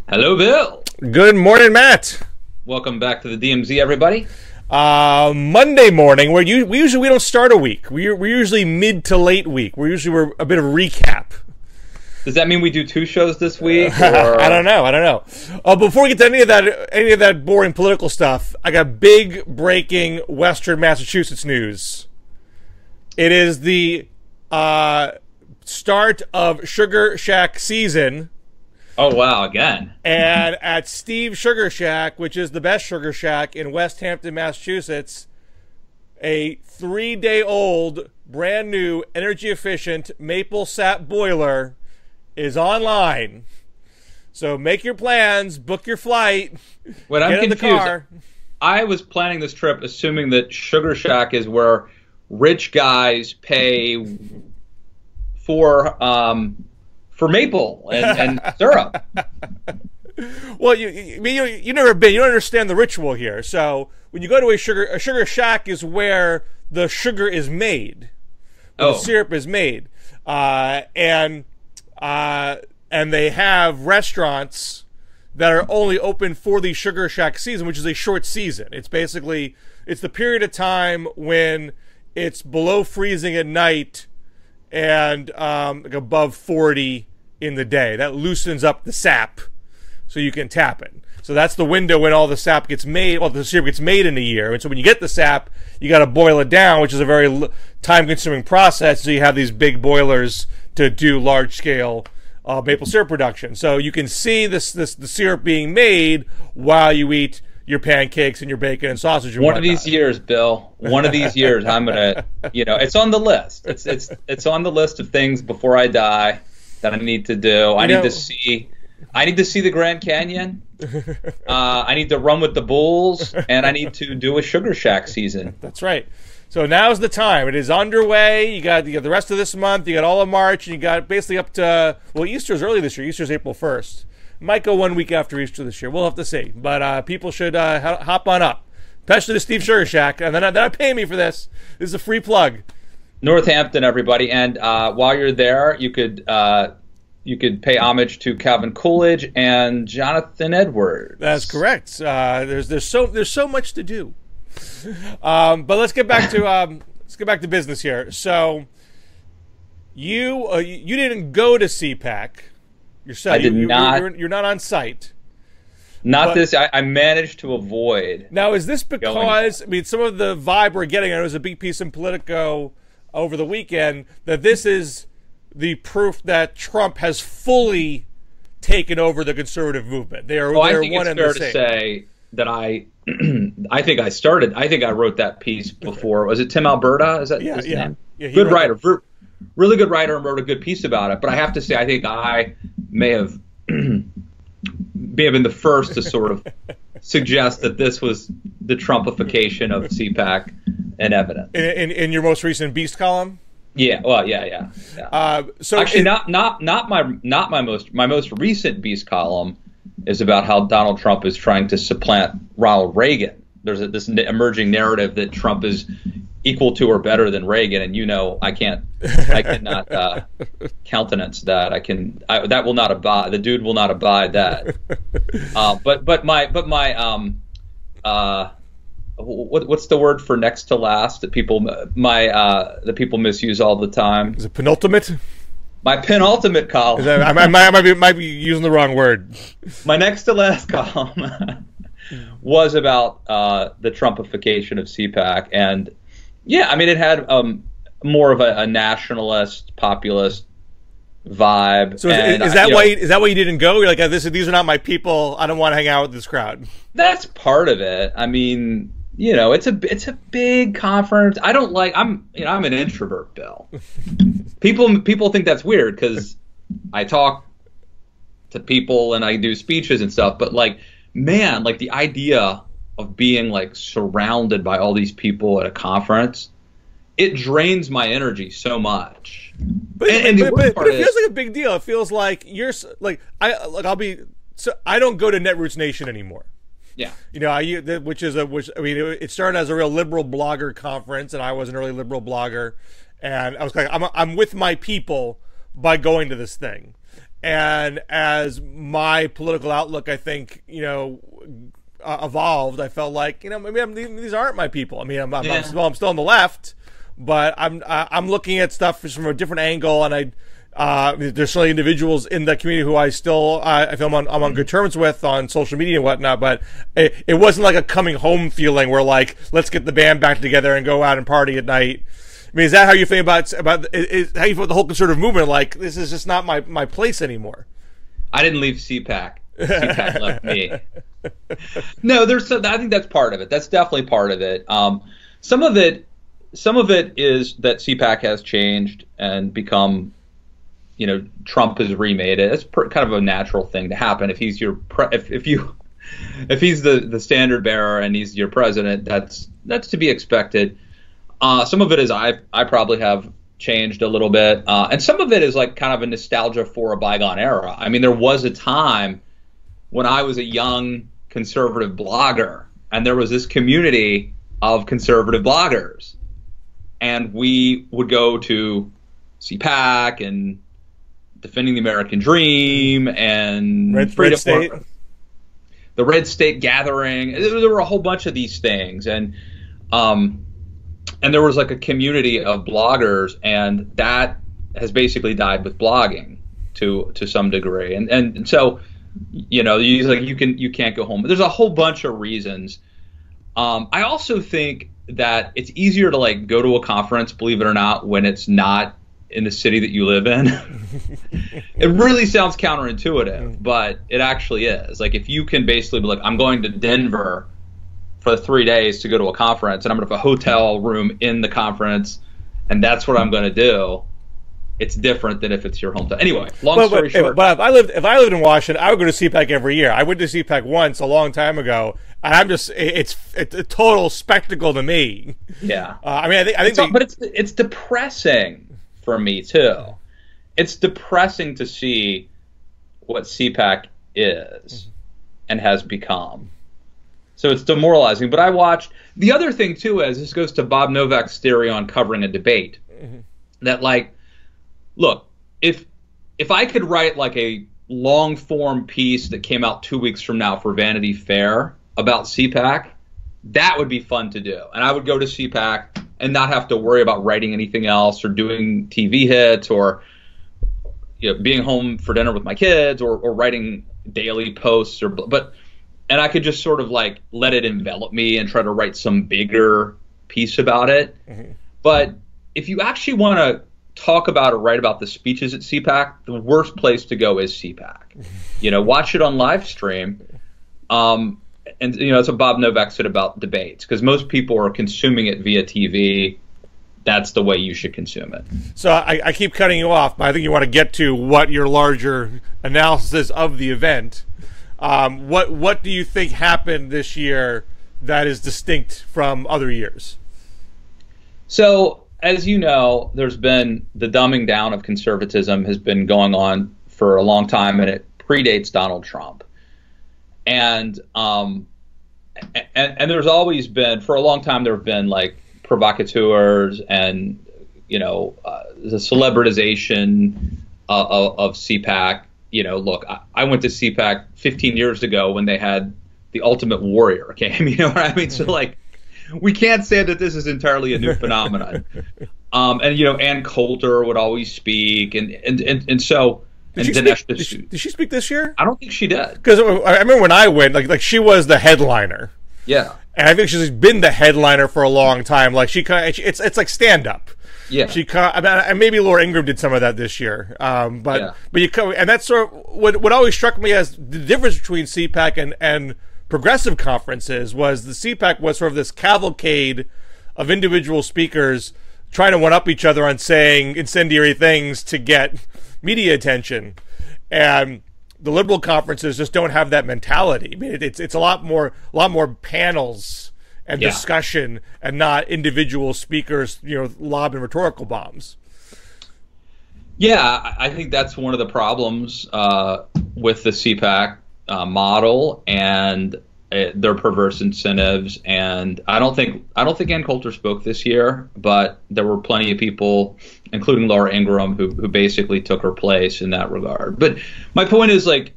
Hello, Bill. Good morning, Matt. Welcome back to the DMZ, everybody. Monday morning, we don't start a week. We're usually mid to late week. We're a bit of recap. Does that mean we do two shows this week? Or... I don't know. Before we get to any of that boring political stuff, I got big breaking Western Massachusetts news. It is the start of Sugar Shack season. Oh, wow, again. And at Steve's Sugar Shack, which is the best Sugar Shack in West Hampton, Massachusetts, a 3-day-old, brand new, energy-efficient maple sap boiler is online. So make your plans, book your flight, I'm get in the confused. car. I was planning this trip assuming that Sugar Shack is where rich guys pay for maple and syrup. Well, you never been. You don't understand the ritual here. So when you go to a sugar shack is where the sugar is made, where the syrup is made, and they have restaurants that are only open for the Sugar Shack season, which is a short season. It's the period of time when it's below freezing at night and like above 40 in the day. That loosens up the sap so you can tap it. So that's the window when all the sap gets made, the syrup gets made in a year. And so when you get the sap, you got to boil it down, which is a very time-consuming process. So you have these big boilers to do large-scale maple syrup production. So you can see the syrup being made while you eat your pancakes and your bacon and sausage. And One of these years, Bill. One of these years, I'm gonna. It's on the list. It's on the list of things before I die that I need to do. I need to see the Grand Canyon. I need to run with the bulls, and I need to do a Sugar Shack season. That's right. So now's the time. It is underway. You got the rest of this month. You got all of March, and you got basically up to Easter's early this year. Easter's April 1st. Might go 1 week after Easter this year. We'll have to see. But people should hop on up, especially the Steve Sugar Shack. And they're not paying me for this. This is a free plug. Northampton, everybody. And while you're there, you could pay homage to Calvin Coolidge and Jonathan Edwards. That's correct. There's so much to do. But let's get back to business here. So you didn't go to CPAC. I did not. You're not on site. I managed to avoid. Now, is this because, some of the vibe we're getting, and it was a big piece in Politico over the weekend, that this is the proof that Trump has fully taken over the conservative movement. I think it's fair to say that I think I wrote that piece before. Was it Tim Alberta? Is that his name? Yeah, good writer. Really good writer, and wrote a good piece about it. But I have to say, I think I may have been the first to sort of suggest that this was the Trumpification of CPAC and evidence. In your most recent Beast column? Yeah. Well, yeah. So actually, my most recent Beast column is about how Donald Trump is trying to supplant Ronald Reagan. There's this emerging narrative that Trump is equal to or better than Reagan, and I cannot countenance that. That will not abide. The dude will not abide that. What's the word for next to last that people misuse all the time? Is it penultimate? My penultimate column. I might be using the wrong word. My next to last column was about the Trumpification of CPAC, and it had more of a nationalist, populist vibe. So is that why you didn't go? You're like, these are not my people. I don't want to hang out with this crowd. That's part of it. It's a big conference. I'm an introvert, Bill. People think that's weird because I talk to people and I do speeches and stuff, but the idea of being surrounded by all these people at a conference, it drains my energy so much. But it feels like a big deal. It feels like I don't go to Netroots Nation anymore. Yeah. It started as a real liberal blogger conference, and I was an early liberal blogger, and I was I'm with my people by going to this thing. And as my political outlook, I think, evolved, I felt like, maybe these aren't my people. I mean, I'm still on the left, but I'm looking at stuff from a different angle, and there's certainly individuals in that community who I feel I'm on good terms with on social media and whatnot, but it wasn't like a coming home feeling where like, let's get the band back together and go out and party at night. I mean, is that how you think about how you feel about the whole conservative movement? Like, this is just not my place anymore. I didn't leave CPAC. CPAC left me. No, I think that's part of it. That's definitely part of it. Some of it is that CPAC has changed and become, Trump has remade it. It's kind of a natural thing to happen. If he's if he's the standard bearer and he's your president, that's to be expected. Some of it is I probably have changed a little bit, and some of it is like kind of a nostalgia for a bygone era. I mean, there was a time when I was a young conservative blogger, and there was this community of conservative bloggers, and we would go to CPAC and Defending the American Dream and Red State. The Red State Gathering. There were a whole bunch of these things, and there was like a community of bloggers, and that has basically died with blogging to some degree. And so, you can't go home. There's a whole bunch of reasons. I also think that it's easier to like go to a conference, believe it or not, when it's not in the city that you live in. It really sounds counterintuitive, but it actually is. Like, if you can basically be like, I'm going to Denver for 3 days to go to a conference, and I'm going to have a hotel room in the conference, and that's what I'm going to do. It's different than if it's your hometown. Anyway, long story short. But if I lived in Washington, I would go to CPAC every year. I went to CPAC once a long time ago, and it's a total spectacle to me. Yeah. I think but it's depressing for me too. It's depressing to see what CPAC is and has become. So it's demoralizing. But I watched the other thing too is this goes to Bob Novak's theory on covering a debate. That like, look, if I could write like a long form piece that came out 2 weeks from now for Vanity Fair about CPAC, that would be fun to do. And I would go to CPAC and not have to worry about writing anything else or doing TV hits or being home for dinner with my kids or writing daily posts and I could just sort of like let it envelop me and try to write some bigger piece about it. But if you actually want to talk about or write about the speeches at CPAC, the worst place to go is CPAC. Watch it on live stream. And that's what Bob Novak said about debates, because most people are consuming it via TV. That's the way you should consume it. So I keep cutting you off, but I think you want to get to what your larger analysis of the event. What do you think happened this year that is distinct from other years? So, as you know, there's been the dumbing down of conservatism has been going on for a long time, and it predates Donald Trump. And there's always been, for a long time, there have been like provocateurs and the celebritization of CPAC. Look, I went to CPAC 15 years ago when they had the Ultimate Warrior game. You know what I mean? So like, we can't say that this is entirely a new phenomenon. And Ann Coulter would always speak, and so. Did she speak this year? I don't think she did. Because I remember when I went, like she was the headliner. Yeah. And I think she's been the headliner for a long time. Like it's like stand up. Yeah. And maybe Laura Ingraham did some of that this year. But that's sort of what always struck me as the difference between CPAC and progressive conferences was the CPAC was sort of this cavalcade of individual speakers trying to one up each other on saying incendiary things to get media attention, and the liberal conferences just don't have that mentality. I mean, it's a lot more panels and discussion, and not individual speakers, lobbing rhetorical bombs. Yeah, I think that's one of the problems with the CPAC model, and their perverse incentives. And I don't think Ann Coulter spoke this year, but there were plenty of people, including Laura Ingraham, who basically took her place in that regard. But my point is, like,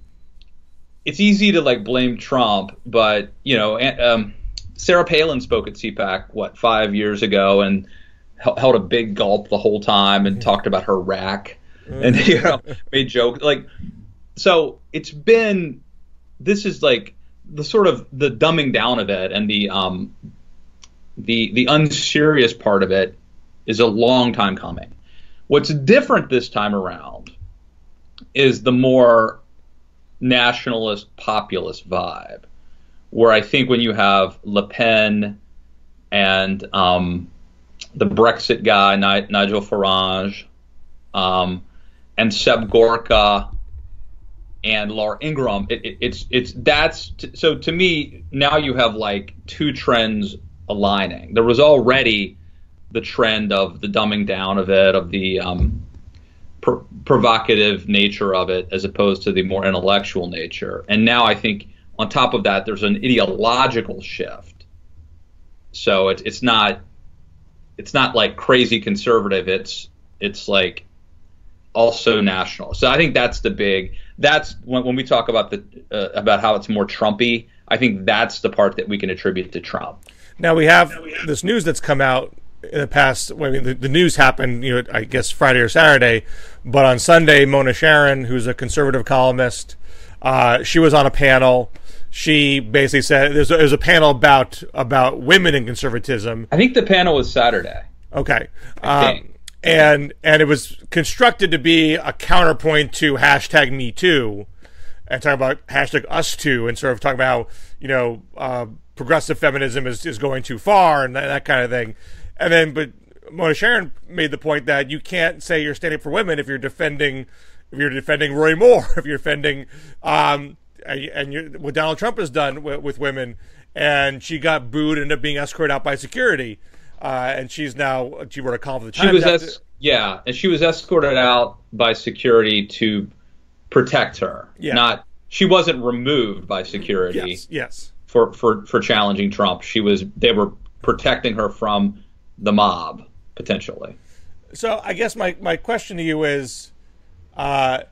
it's easy to like blame Trump, but Sarah Palin spoke at CPAC 5 years ago and held a big gulp the whole time and talked about her rack and made jokes like. So it's been, this is like the sort of the dumbing down of it, and the unserious part of it is a long time coming. What's different this time around is the more nationalist populist vibe, where I think when you have Le Pen and the Brexit guy, Nigel Farage, and Seb Gorka, and Laura Ingraham, so to me now you have like two trends aligning. There was already the trend of the dumbing down of it, of the provocative nature of it, as opposed to the more intellectual nature. And now I think on top of that, there's an ideological shift. So it's not like crazy conservative. It's like also national. So I think that's that's when we talk about about how it's more Trumpy. I think that's the part that we can attribute to Trump. Now we have this news that's come out in the past. I mean, the news happened, I guess Friday or Saturday, but on Sunday, Mona Sharon, who's a conservative columnist, she was on a panel. She basically said there's a panel about women in conservatism. I think the panel was Saturday. Okay. And it was constructed to be a counterpoint to #MeToo, and talk about #US2, and sort of talk about how progressive feminism is going too far and that kind of thing. And then, but Mona Sharon made the point that you can't say you're standing for women if you're defending Roy Moore, if you're defending what Donald Trump has done with women. And she got booed and ended up being escorted out by security. And she wrote a column for the Times. She was escorted out by security to protect her. Yeah. She wasn't removed by security. Yes. For challenging Trump. They were protecting her from the mob, potentially. So I guess my question to you is, CPAC,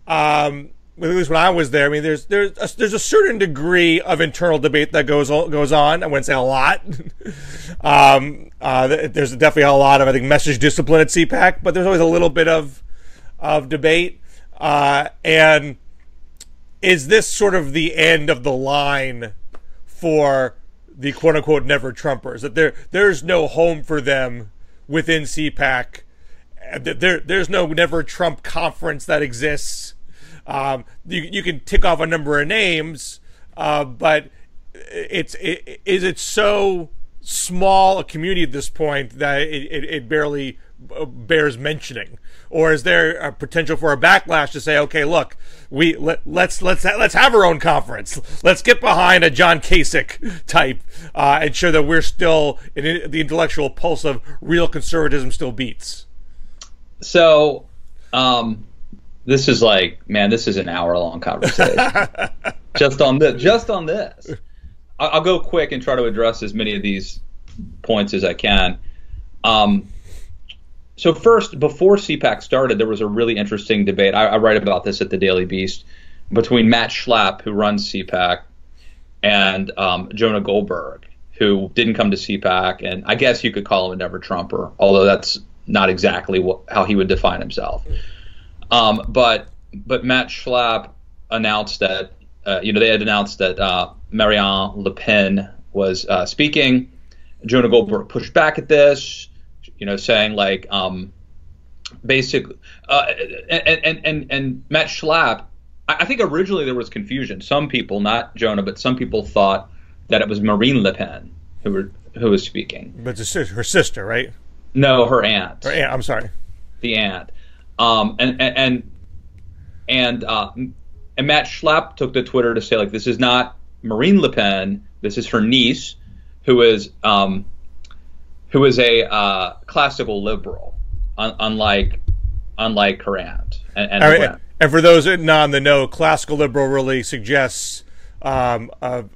at least when I was there, I mean, there's a certain degree of internal debate that goes on. I wouldn't say a lot. There's definitely a lot of, I think, message discipline at CPAC, but there's always a little bit of debate. And is this sort of the end of the line for the quote unquote NeverTrumpers? That there's no home for them within CPAC. There's no Never Trump conference that exists. You can tick off a number of names, but is it so small a community at this point that it barely bears mentioning? Or is there a potential for a backlash to say, okay, look, let's have our own conference. Let's get behind a John Kasich type and show that we're still the intellectual pulse of real conservatism still beats. So, this is this is an hour-long conversation. just on this. I'll go quick and try to address as many of these points as I can. So first, before CPAC started, there was a really interesting debate. I write about this at the Daily Beast, between Matt Schlapp, who runs CPAC, and Jonah Goldberg, who didn't come to CPAC, and I guess you could call him a NeverTrumper, although that's not exactly how he would define himself. But Matt Schlapp announced that they had announced that Marine Le Pen was speaking. Jonah Goldberg pushed back at this, saying basically, and Matt Schlapp. I think originally there was confusion. Some people, not Jonah, but some people thought that it was Marine Le Pen who was speaking. But it's her sister, right? No, her aunt. Her aunt. I'm sorry. The aunt. And Matt Schlapp took to Twitter to say, this is not Marine Le Pen. This is her niece, who is a classical liberal, unlike her aunt and her aunt. And for those not in the know, classical liberal really suggests kind of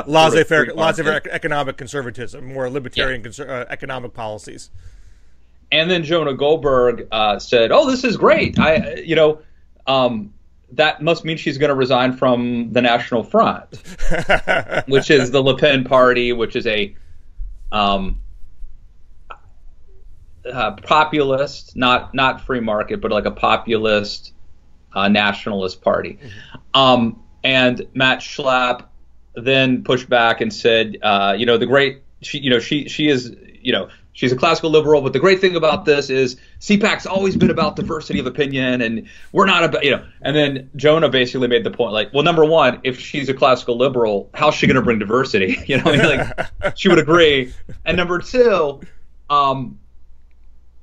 laissez-faire economic conservatism, more libertarian economic policies. And then Jonah Goldberg said, "Oh, this is great. That must mean she's going to resign from the National Front," which is the Le Pen party, which is a populist, not free market, but like a populist nationalist party. And Matt Schlapp then pushed back and said, she's a classical liberal, but the great thing about this is CPAC's always been about diversity of opinion, and we're not about, And then Jonah basically made the point, like, well, number one, if she's a classical liberal, how's she going to bring diversity? She would agree. And number two,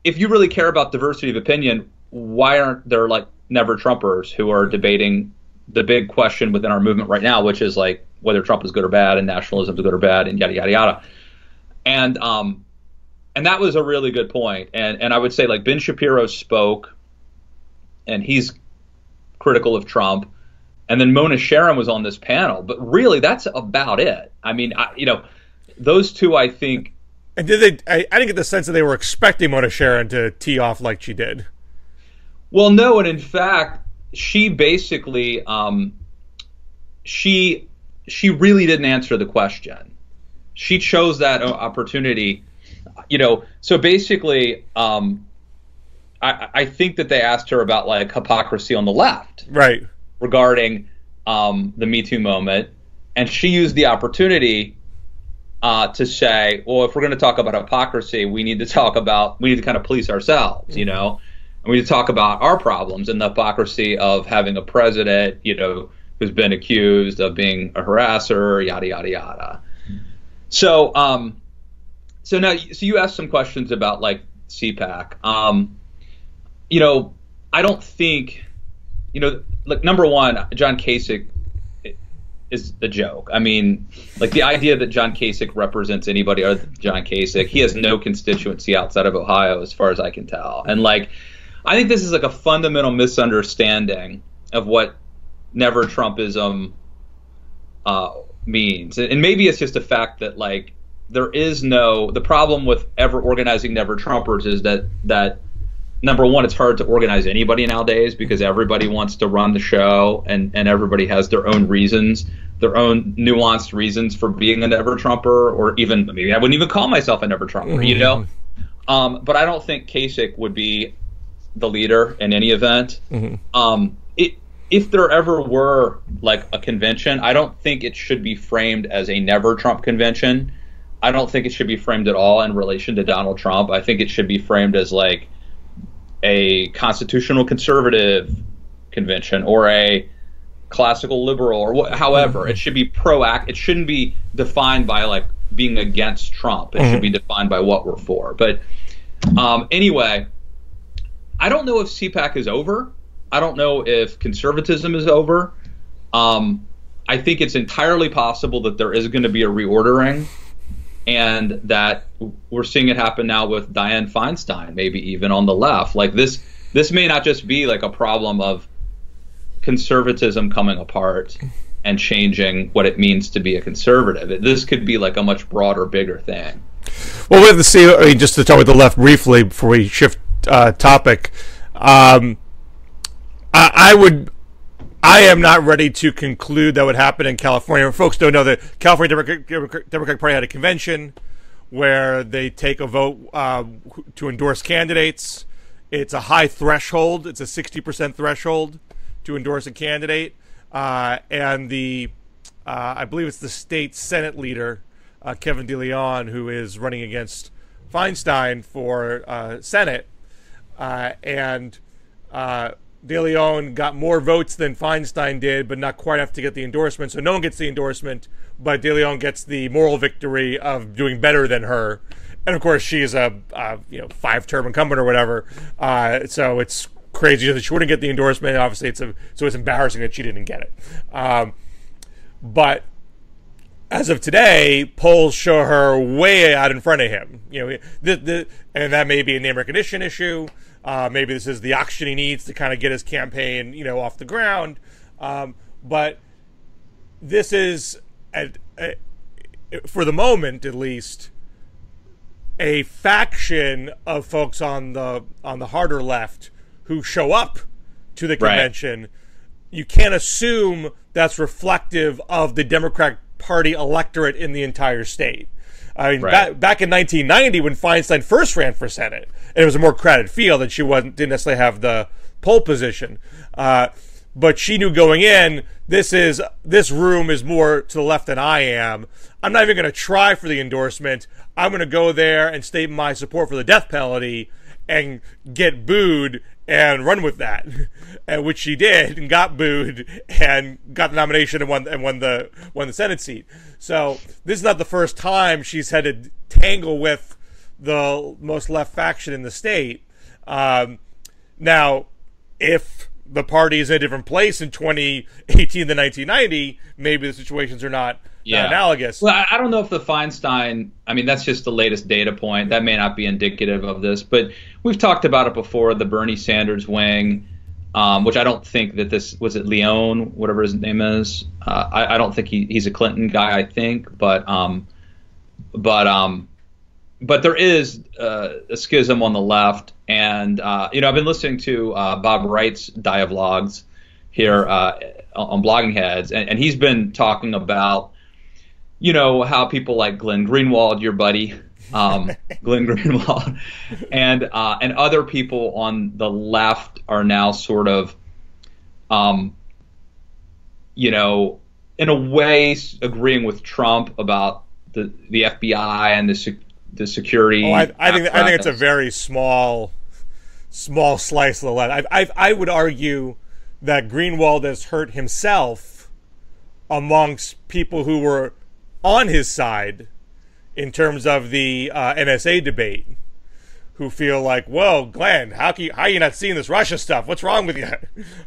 if you really care about diversity of opinion, why aren't there like NeverTrumpers who are debating the big question within our movement right now, which is like whether Trump is good or bad and nationalism is good or bad and yada yada yada. And that was a really good point. And I would say like Ben Shapiro spoke, and he's critical of Trump. And then Mona Sharon was on this panel, but really that's about it. I mean, those two, I think. And did they? I didn't get the sense that they were expecting Mona Sharon to tee off like she did. Well, no, and in fact, she basically she really didn't answer the question. She chose that opportunity, So basically, I think that they asked her about like hypocrisy on the left, right, regarding the Me Too moment, and she used the opportunity to say, well, if we're going to talk about hypocrisy, we need to kind of police ourselves, and we need to talk about our problems and the hypocrisy of having a president, who's been accused of being a harasser, yada yada yada. So you asked some questions about like CPAC. I don't think, like number one, John Kasich is a joke. I mean, like the idea that John Kasich represents anybody other than John Kasich, he has no constituency outside of Ohio, as far as I can tell. And like, I think this is like a fundamental misunderstanding of what NeverTrumpism means. And maybe it's just a fact that like the problem with ever organizing NeverTrumpers is that number one, it's hard to organize anybody nowadays because everybody wants to run the show and everybody has their own reasons, their own nuanced reasons for being a NeverTrumper, or even maybe I wouldn't even call myself a NeverTrumper, But I don't think Kasich would be the leader in any event. If there ever were like a convention, I don't think it should be framed as a Never Trump convention. I don't think it should be framed at all in relation to Donald Trump. I think it should be framed as like a constitutional conservative convention or a classical liberal or however. It should be proactive. It shouldn't be defined by like being against Trump. It should be defined by what we're for. But anyway, I don't know if CPAC is over. I don't know if conservatism is over. I think it's entirely possible that there is going to be a reordering, and that we're seeing it happen now with Dianne Feinstein, maybe even on the left. Like this may not just be like a problem of conservatism coming apart and changing what it means to be a conservative. This could be like a much broader, bigger thing. Well, we have to see. I mean, just to talk about the left briefly before we shift topic. I am not ready to conclude that would happen in California. Folks don't know that California Democratic Party had a convention where they take a vote to endorse candidates. It's a high threshold. It's a 60% threshold to endorse a candidate. And I believe it's the state Senate leader, Kevin DeLeon, who is running against Feinstein for Senate. De Leon got more votes than Feinstein did, but not quite enough to get the endorsement. So no one gets the endorsement, but De Leon gets the moral victory of doing better than her. And of course, she is a 5-term incumbent or whatever. So it's crazy that she wouldn't get the endorsement. Obviously, it's embarrassing that she didn't get it. But as of today, polls show her way out in front of him. And that may be a name recognition issue. Maybe this is the oxygen he needs to kind of get his campaign, off the ground. But this is, for the moment at least, a faction of folks on the harder left who show up to the convention. Right. You can't assume that's reflective of the Democratic Party electorate in the entire state. I mean, back in 1990, when Feinstein first ran for Senate, and it was a more crowded field, and she didn't necessarily have the pole position. But she knew going in, this room is more to the left than I am. I'm not even going to try for the endorsement. I'm going to go there and state my support for the death penalty and get booed and run with that, and which she did, and got booed and got the nomination and won the Senate seat. So this is not the first time she's had to tangle with the most left faction in the state. Now, if the party is in a different place in 2018 than 1990, maybe the situations are not analogous. Well, I don't know if the Feinstein, I mean, that's just the latest data point. That may not be indicative of this, but we've talked about it before, the Bernie Sanders wing, which I don't think that this, was it Leon, whatever his name is? I don't think he's a Clinton guy, I think, but there is a schism on the left, and I've been listening to Bob Wright's dialogues here on Blogging Heads, and he's been talking about how people like Glenn Greenwald, your buddy, Glenn Greenwald, and other people on the left are now sort of in a way agreeing with Trump about the FBI and the security. I think it's a very small slice of the left. I would argue that Greenwald has hurt himself amongst people who were on his side in terms of the NSA debate, who feel like, whoa, Glenn, how are you not seeing this Russia stuff? What's wrong with you?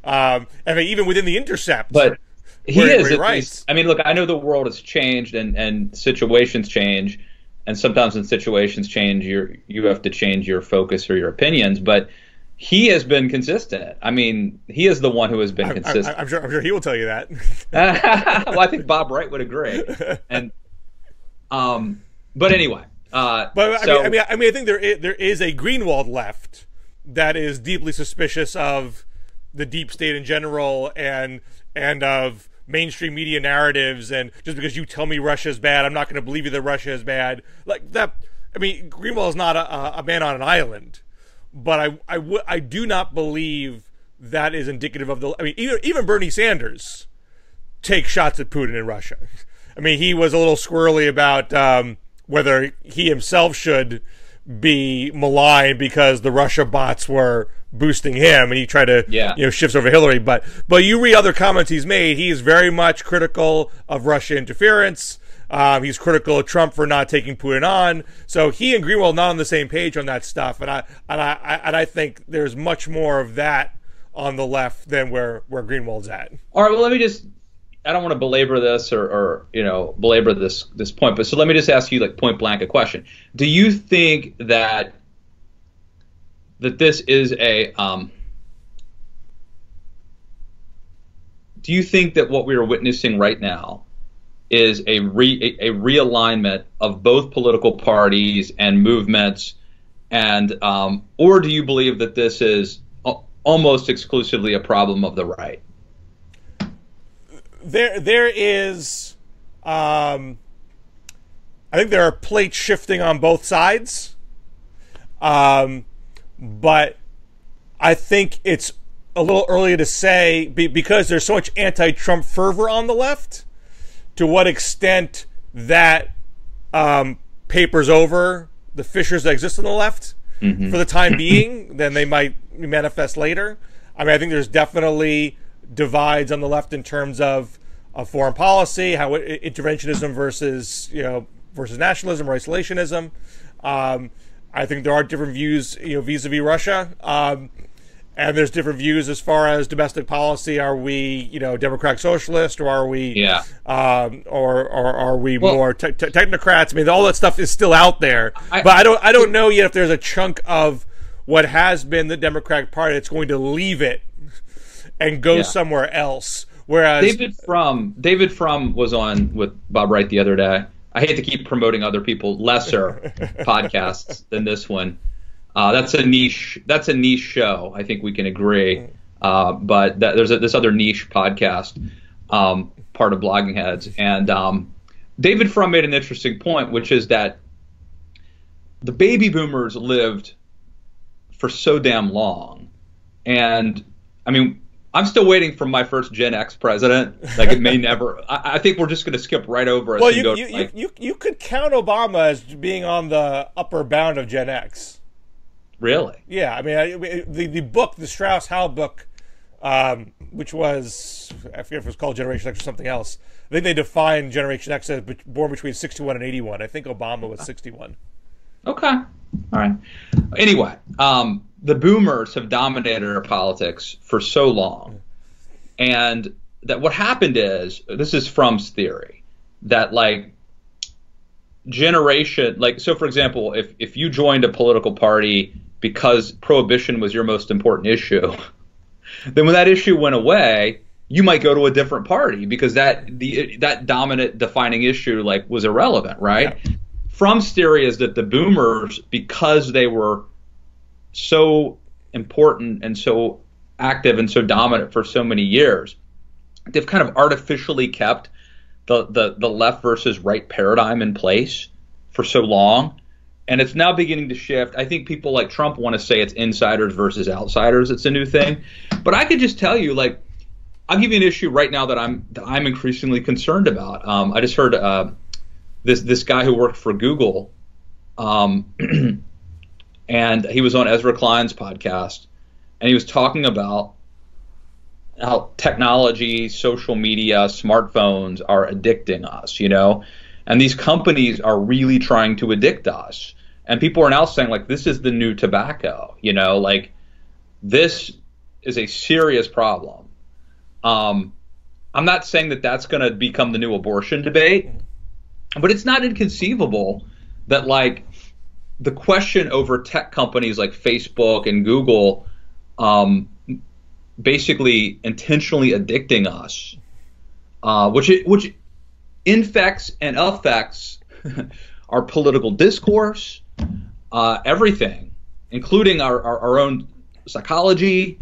And even within the Intercept. But he writes. I mean, look, I know the world has changed and situations change. And sometimes when situations change, you have to change your focus or your opinions. But he has been consistent. I mean, he is the one who has been consistent. I'm sure he will tell you that. Well, I think Bob Wright would agree. And but anyway. I think there is a Greenwald left that is deeply suspicious of the deep state in general and of mainstream media narratives, and just because you tell me Russia is bad, I'm not going to believe you that Russia is bad. Like that. I mean, Greenwald is not a man on an island, but I do not believe that is indicative of the. I mean, even Bernie Sanders takes shots at Putin in Russia. I mean, he was a little squirrely about whether he himself should be maligned because the Russia bots were boosting him, and he tried to shifts over Hillary. But you read other comments he's made. He is very much critical of Russia interference. He's critical of Trump for not taking Putin on. So he and Greenwald not on the same page on that stuff. And I think there's much more of that on the left than where Greenwald's at. All right. Well, let me just. I don't want to belabor this or belabor this point, but so let me just ask you, like, point blank a question. Do you think that this is a do you think that what we are witnessing right now is a realignment of both political parties and movements, and or do you believe that this is almost exclusively a problem of the right? There is, I think there are plates shifting on both sides, but I think it's a little early to say, because there's so much anti-Trump fervor on the left, to what extent that papers over the fissures that exist on the left for the time being. Then they might manifest later. I mean, I think there's definitely divides on the left in terms of foreign policy, how interventionism versus nationalism or isolationism. I think there are different views, vis-a-vis Russia, and there's different views as far as domestic policy. Are we, democratic socialist, or are we, or are we more technocrats? I mean, all that stuff is still out there, but I don't know yet if there's a chunk of what has been the Democratic Party. It's going to leave it and go somewhere else. Whereas David Frum was on with Bob Wright the other day. I hate to keep promoting other people lesser podcasts than this one. That's a niche show. I think we can agree. But there's this other niche podcast, part of Blogging Heads, and David Frum made an interesting point, which is that the baby boomers lived for so damn long, and I mean, I'm still waiting for my first Gen X president. Like, it may never. I think we're just going to skip right over it. Well, you could count Obama as being on the upper bound of Gen X. Really? Yeah, I mean, the book, the Strauss-Howe book, which was, I forget if it was called Generation X or something else. I think they defined Generation X as born between 61 and 81. I think Obama was 61. Okay. All right. Anyway, the boomers have dominated our politics for so long, and that what happened is, this is Frum's theory, that like generation, like, so for example, if you joined a political party because prohibition was your most important issue, then when that issue went away, you might go to a different party because that dominant defining issue like was irrelevant, right? Yeah. Frum's theory is that the boomers, because they were so important and so active and so dominant for so many years, they've kind of artificially kept the left versus right paradigm in place for so long, and it's now beginning to shift. I think people like Trump want to say it's insiders versus outsiders. It's a new thing, but I could just tell you, like, I'll give you an issue right now that I'm increasingly concerned about. I just heard this guy who worked for Google, and he was on Ezra Klein's podcast, and he was talking about how technology, social media, smartphones are addicting us, you know, and these companies are really trying to addict us. And people are now saying, like, this is the new tobacco, you know, like, this is a serious problem. I'm not saying that that's going to become the new abortion debate, but it's not inconceivable that, like, the question over tech companies like Facebook and Google basically intentionally addicting us, which infects and affects our political discourse, everything, including our own psychology,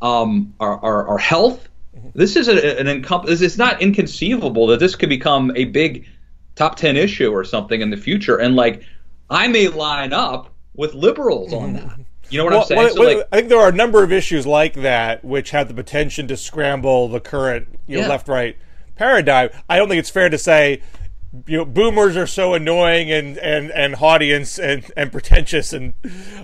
our health. This is it's not inconceivable that this could become a big top 10 issue or something in the future, and like, I may line up with liberals on that. You know what I'm saying? I think there are a number of issues like that which have the potential to scramble the current left-right paradigm. I don't think it's fair to say, you know, boomers are so annoying and haughty and pretentious and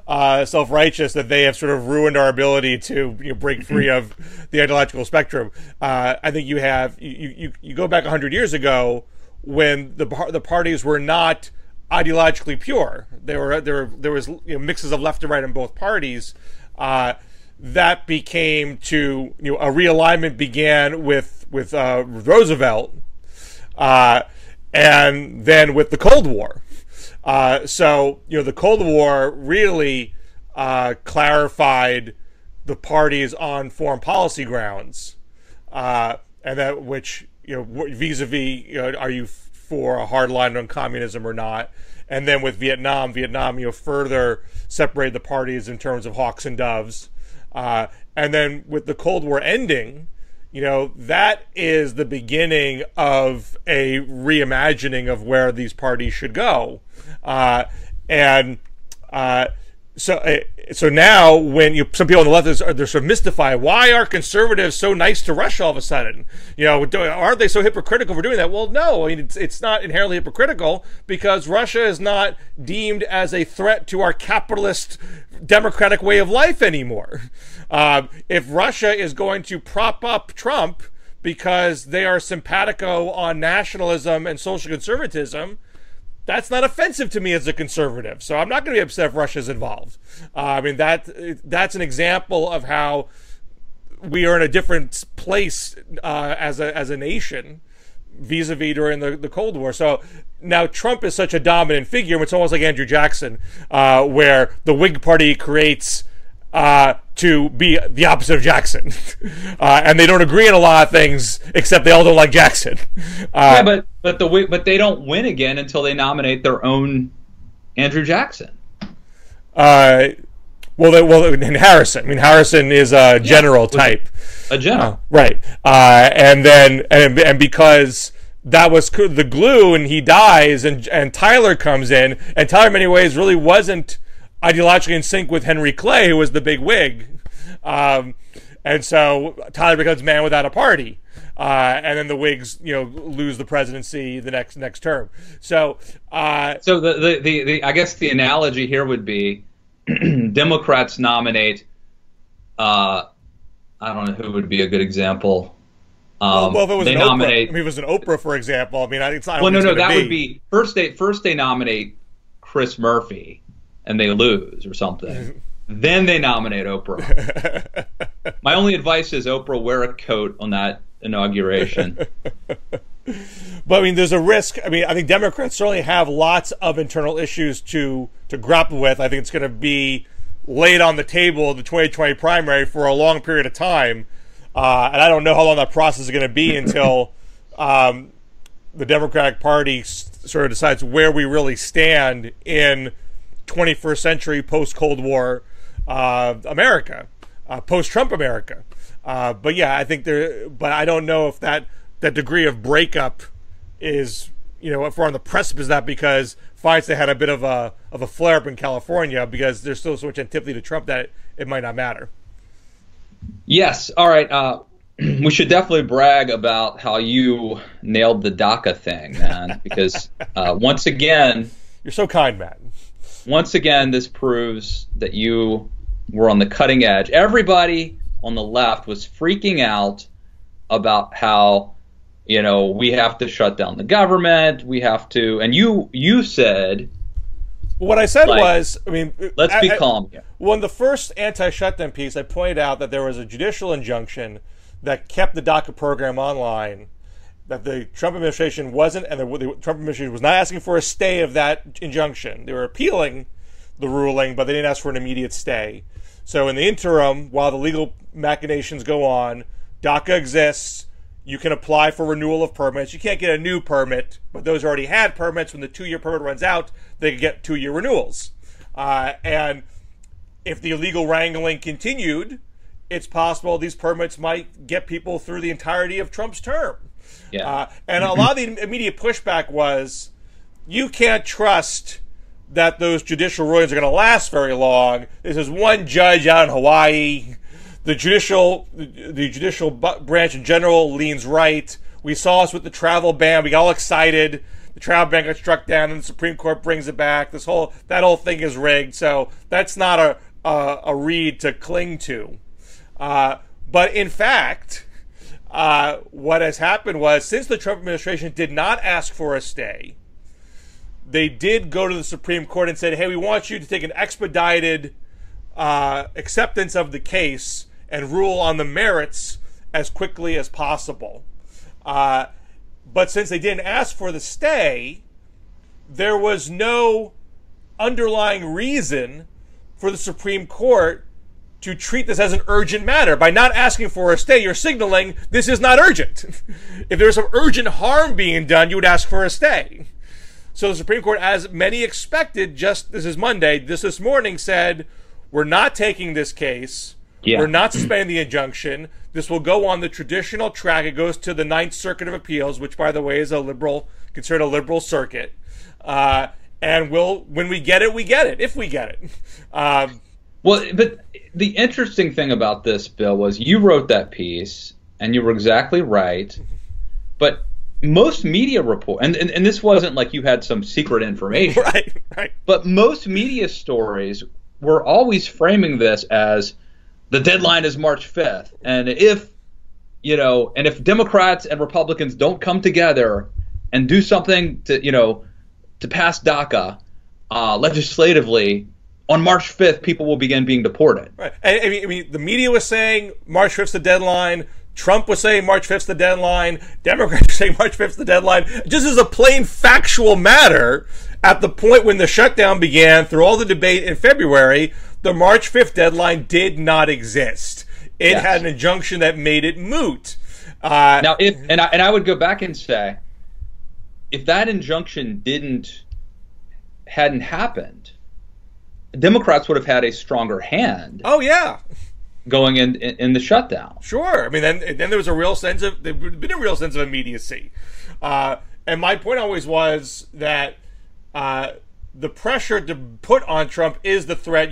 self-righteous that they have sort of ruined our ability to, you know, break free of the ideological spectrum. I think you go back 100 years ago when the parties were not ideologically pure. There was, you know, mixes of left and right in both parties. That became to, you know, a realignment began with Roosevelt, and then with the Cold War. So, you know, the Cold War really clarified the parties on foreign policy grounds, and that, which, you know, vis-a-vis, you know, are you for a hard line on communism or not? And then with Vietnam, you know, further separated the parties in terms of hawks and doves. And then with the Cold War ending, you know, that is the beginning of a reimagining of where these parties should go. So now, when some people on the left they're sort of mystified, why are conservatives so nice to Russia all of a sudden? You know, aren't they so hypocritical for doing that? Well, no, I mean, it's not inherently hypocritical because Russia is not deemed as a threat to our capitalist democratic way of life anymore. If Russia is going to prop up Trump because they are simpatico on nationalism and social conservatism, that's not offensive to me as a conservative. So I'm not going to be upset if Russia's involved. I mean, that's an example of how we are in a different place as a nation vis-a-vis during the Cold War. So now Trump is such a dominant figure, it's almost like Andrew Jackson, where the Whig Party creates to be the opposite of Jackson. And they don't agree on a lot of things, except they all don't like Jackson. Yeah, but they don't win again until they nominate their own Andrew Jackson. And Harrison. I mean, Harrison is a general type. A general. Right. And because that was the glue, and he dies, and Tyler comes in, and Tyler in many ways really wasn't ideologically in sync with Henry Clay, who was the big Whig. And so Tyler becomes man without a party. And then the Whigs, lose the presidency the next term. So the I guess the analogy here would be Democrats nominate, I don't know who would be a good example. Well, if it was if it was an Oprah, for example, I mean, it's not. Well, no, that would be first they nominate Chris Murphy, and they lose or something. Then they nominate Oprah. My only advice is Oprah wear a coat on that inauguration. But I mean, there's a risk. I mean, I think Democrats certainly have lots of internal issues to grapple with. I think it's going to be laid on the table the 2020 primary for a long period of time. And I don't know how long that process is going to be until the Democratic Party sort of decides where we really stand in 21st century post-Cold War America, post-Trump America. But yeah, I think but I don't know if that degree of breakup is, if we're on the precipice of that, because Feinstein had a bit of a flare-up in California, because there's still so much antipathy to Trump that it might not matter. Yes. All right. We should definitely brag about how you nailed the DACA thing, man, because once again, you're so kind, Matt. Once again, this proves that you were on the cutting edge. Everybody on the left was freaking out about how, we have to shut down the government. We have to, and you said. What I said was, I mean, let's be calm here. Well, in the first anti-shutdown piece, I pointed out that there was a judicial injunction that kept the DACA program online, that the Trump administration wasn't, and the Trump administration was not asking for a stay of that injunction. They were appealing the ruling, but they didn't ask for an immediate stay. So in the interim, while the legal machinations go on, DACA exists. You can apply for renewal of permits. You can't get a new permit, but those who already had permits, when the 2-year permit runs out, they can get 2-year renewals. And if the illegal wrangling continued, it's possible these permits might get people through the entirety of Trump's term. Yeah. And a lot of the immediate pushback was, you can't trust that those judicial rulings are going to last very long. This is one judge out in Hawaii. The judicial branch in general leans right. We saw this with the travel ban. We got all excited. The travel ban got struck down, and the Supreme Court brings it back. That whole thing is rigged. So that's not a read to cling to. But in fact, what has happened was, since the Trump administration did not ask for a stay, they did go to the Supreme Court and said, hey, we want you to take an expedited acceptance of the case and rule on the merits as quickly as possible. But since they didn't ask for the stay, there was no underlying reason for the Supreme Court to treat this as an urgent matter. By not asking for a stay, you're signaling this is not urgent. If there was some urgent harm being done, you would ask for a stay. So the Supreme Court, as many expected, this is Monday, this morning said, we're not taking this case. Yeah. We're not suspending the injunction. This will go on the traditional track. It goes to the Ninth Circuit of Appeals, which, by the way, is considered a liberal circuit. And when we get it, we get it, if we get it. Well, but the interesting thing about this, Bill, was you wrote that piece, and you were exactly right. But most media report, and this wasn't like you had some secret information. Right. But most media stories were always framing this as the deadline is March 5th. And if Democrats and Republicans don't come together and do something to pass DACA legislatively, on March 5th, people will begin being deported. Right. I mean, the media was saying March 5th's the deadline. Trump was saying March 5th's the deadline. Democrats were saying March 5th's the deadline. Just as a plain factual matter, at the point when the shutdown began, through all the debate in February, the March 5th deadline did not exist. It had an injunction that made it moot. Now, I would go back and say, if that injunction hadn't happened, Democrats would have had a stronger hand. Oh yeah, going in the shutdown. Sure. I mean, then there was a real sense of immediacy. And my point always was that the pressure to put on Trump is the threat.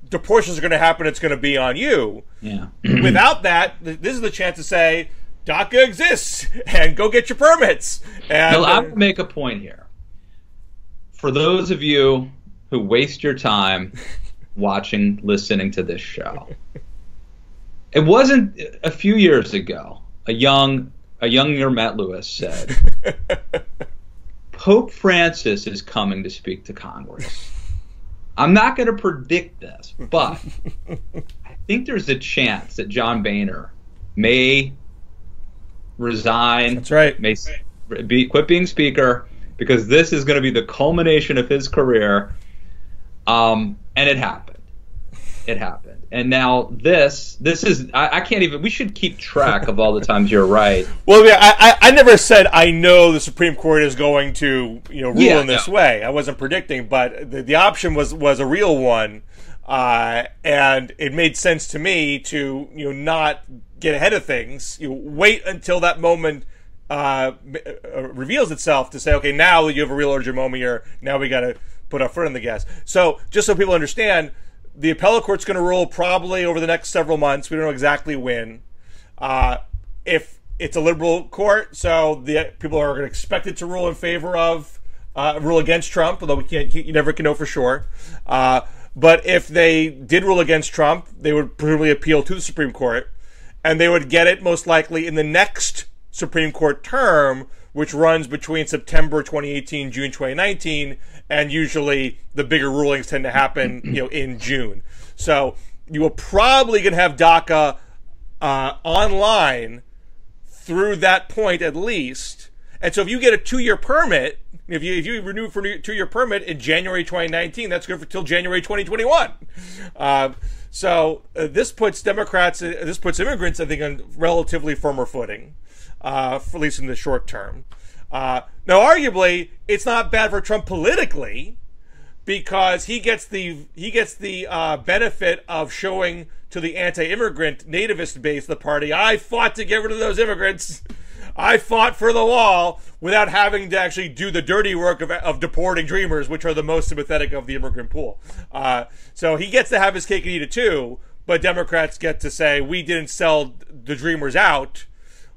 Deportations are going to happen. It's going to be on you. Yeah. Without that, this is the chance to say DACA exists and go get your permits. And I would make a point here. For those of you who waste your time listening to this show, it wasn't a few years ago. A younger Matt Lewis said, Pope Francis is coming to speak to Congress. I'm not going to predict this, but I think there's a chance that John Boehner may resign. That's right. May quit being speaker, because this is going to be the culmination of his career. And it happened. It happened. And now this is, I can't even, we should keep track of all the times you're right. Well, yeah, I never said I know the Supreme Court is going to rule in this way. I wasn't predicting, but the option was a real one. And it made sense to me to not get ahead of things. Wait until that moment reveals itself to say, okay, now you have a real urgent moment here. Now we got to put our foot on the gas. So just so people understand, the appellate court's going to rule probably over the next several months. We don't know exactly when. If it's a liberal court, so the people are going to expect it to rule in favor of, rule against Trump, although you never can know for sure. But if they did rule against Trump, they would presumably appeal to the Supreme Court, and they would get it most likely in the next Supreme Court term, which runs between September 2018, June 2019, and usually the bigger rulings tend to happen, in June. So you will probably going to have DACA online through that point at least. And so if you get a 2-year permit, if you renew for a 2-year permit in January 2019, that's good for till January 2021. So this puts immigrants, I think, on relatively firmer footing, for at least in the short term. Now, arguably, it's not bad for Trump politically, because he gets the benefit of showing to the anti-immigrant nativist base of the party, I fought to get rid of those immigrants. I fought for the wall, without having to actually do the dirty work of deporting dreamers, which are the most sympathetic of the immigrant pool. So he gets to have his cake and eat it too, but Democrats get to say, we didn't sell the dreamers out.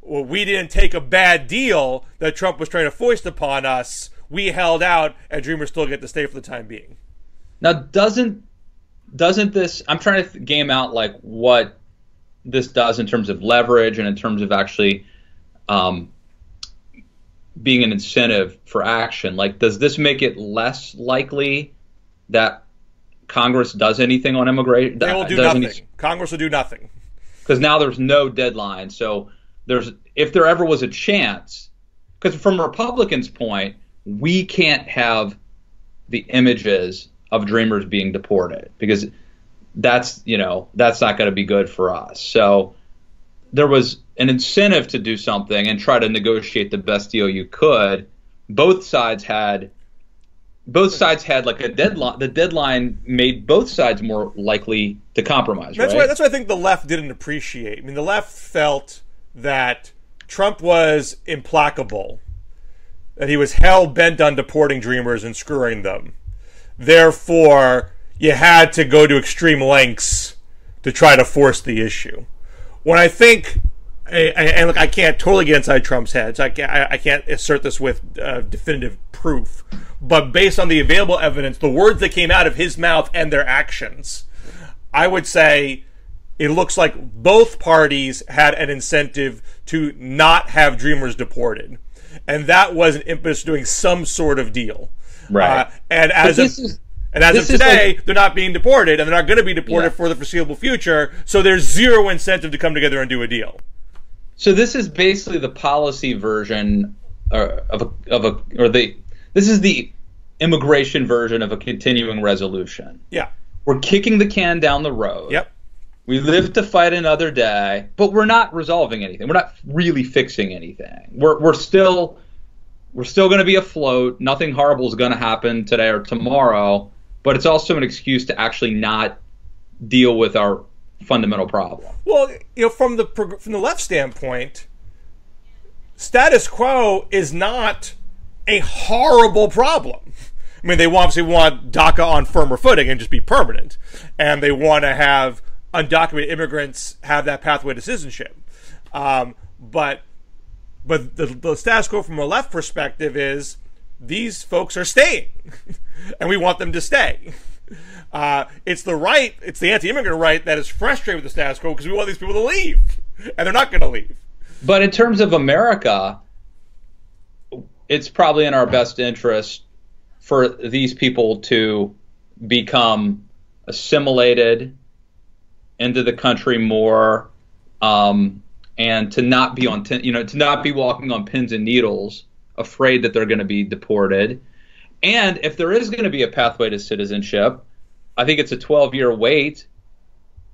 Well, we didn't take a bad deal that Trump was trying to foist upon us. We held out, and dreamers still get to stay for the time being. Now, doesn't this, I'm trying to game out like what this does in terms of leverage and in terms of actually being an incentive for action. Like, does this make it less likely that Congress does anything on immigration? They will do nothing. Congress will do nothing. Because now there's no deadline. So if there ever was a chance, because from a Republican's point, we can't have the images of dreamers being deported, because that's not going to be good for us. So there was an incentive to do something and try to negotiate the best deal you could. Both sides had like a deadline. The deadline made both sides more likely to compromise. That's what I think the left didn't appreciate. I mean, the left felt that Trump was implacable, that he was hell-bent on deporting dreamers and screwing them. Therefore, you had to go to extreme lengths to try to force the issue. When I think, and look, I can't totally get inside Trump's head, so I can't assert this with definitive proof, but based on the available evidence, the words that came out of his mouth and their actions, I would say it looks like both parties had an incentive to not have dreamers deported. And that was an impetus to doing some sort of deal. Right. And as of today, they're not being deported, and they're not going to be deported for the foreseeable future, so there's zero incentive to come together and do a deal. So this is basically the policy version this is the immigration version of a continuing resolution. Yeah. We're kicking the can down the road. Yep. We live to fight another day, but we're not resolving anything. We're not really fixing anything. We're still going to be afloat. Nothing horrible is going to happen today or tomorrow, but it's also an excuse to actually not deal with our fundamental problem. Well, from the left standpoint, status quo is not a horrible problem. I mean, they obviously want DACA on firmer footing and just be permanent, and they want to have undocumented immigrants have that pathway to citizenship. But the status quo from a left perspective is these folks are staying, and we want them to stay. It's the anti-immigrant right that is frustrated with the status quo because we want these people to leave, and they're not going to leave. But in terms of America, it's probably in our best interest for these people to become assimilated into the country more, and to not be to not be walking on pins and needles, afraid that they're going to be deported. And if there is going to be a pathway to citizenship, I think it's a 12-year wait.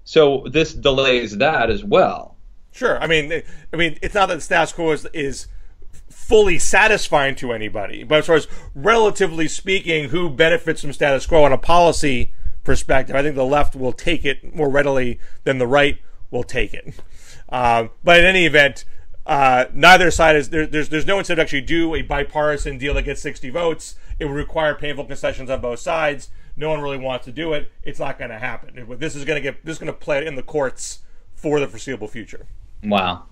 So this delays that as well. Sure. I mean, it's not that the status quo is fully satisfying to anybody, but as far as relatively speaking, who benefits from status quo on a policy perspective, I think the left will take it more readily than the right will take it. But in any event, neither side is there's no incentive to actually do a bipartisan deal that gets 60 votes. It would require painful concessions on both sides. No one really wants to do it. It's not going to happen. This is going to play in the courts for the foreseeable future. Wow.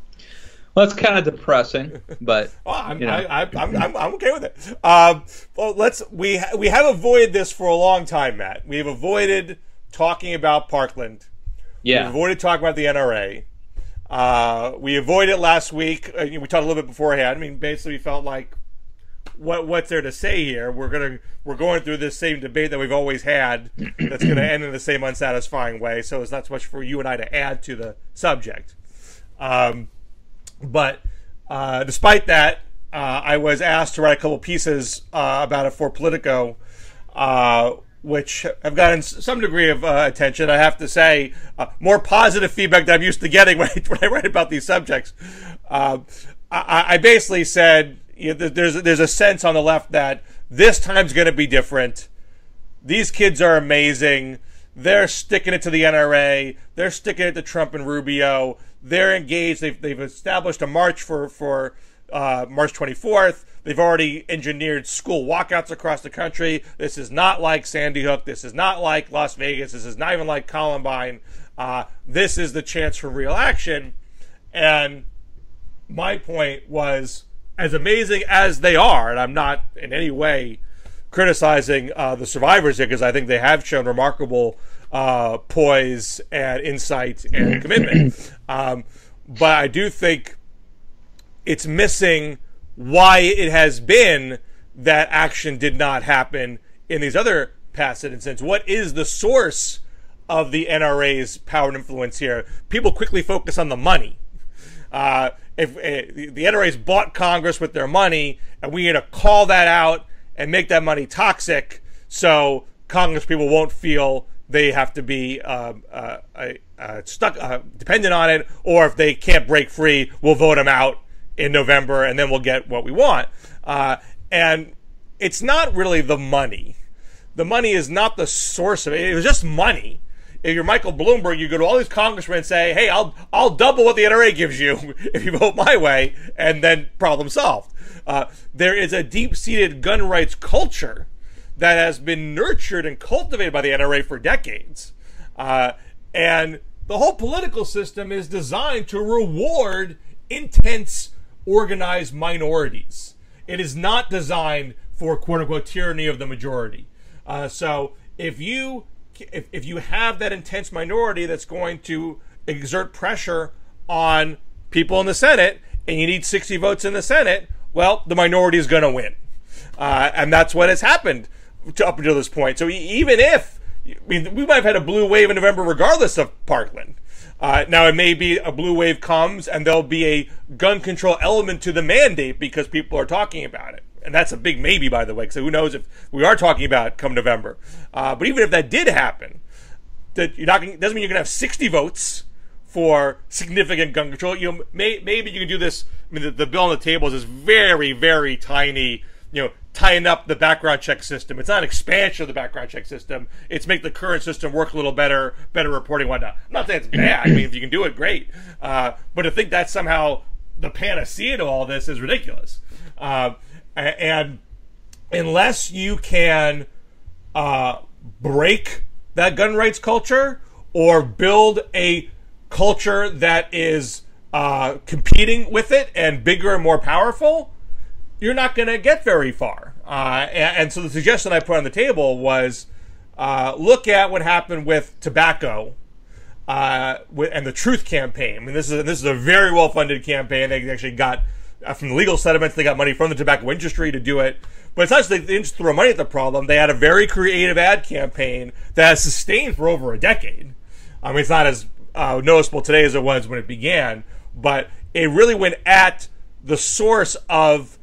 Well, that's kind of depressing, but I'm okay with it. Well, we have avoided this for a long time, Matt. We have avoided talking about Parkland. Yeah. We've avoided talking about the NRA. We avoided it last week. We talked a little bit beforehand. I mean, basically, we felt like, what's there to say here? We're going through this same debate that we've always had. That's going to end in the same unsatisfying way. So it's not so much for you and I to add to the subject. But despite that, I was asked to write a couple pieces about it for Politico, which have gotten some degree of attention. I have to say, more positive feedback than I'm used to getting when I write about these subjects. I basically said, there's a sense on the left that this time's going to be different. These kids are amazing. They're sticking it to the NRA. They're sticking it to Trump and Rubio. They're engaged. They've established a march for March 24th. They've already engineered school walkouts across the country. This is not like Sandy Hook. This is not like Las Vegas. This is not even like Columbine. This is the chance for real action. And my point was, as amazing as they are, and I'm not in any way criticizing the survivors here, because I think they have shown remarkable poise and insight and commitment. But I do think it's missing why it has been that action did not happen in these other past incidents. What is the source of the NRA's power and influence here? People quickly focus on the money. If the NRA's bought Congress with their money, and we need to call that out and make that money toxic, so Congress people won't feel they have to be stuck, dependent on it, or if they can't break free, we'll vote them out in November, and then we'll get what we want. And it's not really the money. The money is not the source of it. It was just money. If you're Michael Bloomberg, you go to all these congressmen and say, hey, I'll double what the NRA gives you if you vote my way, and then problem solved. There is a deep-seated gun rights culture that has been nurtured and cultivated by the NRA for decades. And the whole political system is designed to reward intense, organized minorities. It is not designed for quote-unquote tyranny of the majority. So if you have that intense minority that's going to exert pressure on people in the Senate, and you need 60 votes in the Senate, well, the minority is going to win. And that's what has happened up until this point. So even if, we might have had a blue wave in November regardless of Parkland. Now, it may be a blue wave comes and there'll be a gun control element to the mandate because people are talking about it. And that's a big maybe, by the way, because who knows if we are talking about it come November. But even if that did happen, that doesn't mean you're going to have 60 votes for significant gun control. Maybe you can do this. I mean, the bill on the table is this very, very tiny, tying up the background check system. It's not an expansion of the background check system. It's make the current system work a little better reporting, whatnot. I'm not saying it's bad. I mean, if you can do it, great. But to think that's somehow the panacea to all this is ridiculous. And unless you can break that gun rights culture or build a culture that is competing with it and bigger and more powerful, you're not going to get very far. And so the suggestion I put on the table was look at what happened with tobacco and the Truth Campaign. I mean, this is a very well-funded campaign. They actually got from the legal settlements, they got money from the tobacco industry to do it. But it's not just they didn't just throw money at the problem. They had a very creative ad campaign that has sustained for over a decade. I mean, it's not as noticeable today as it was when it began, but it really went at the source of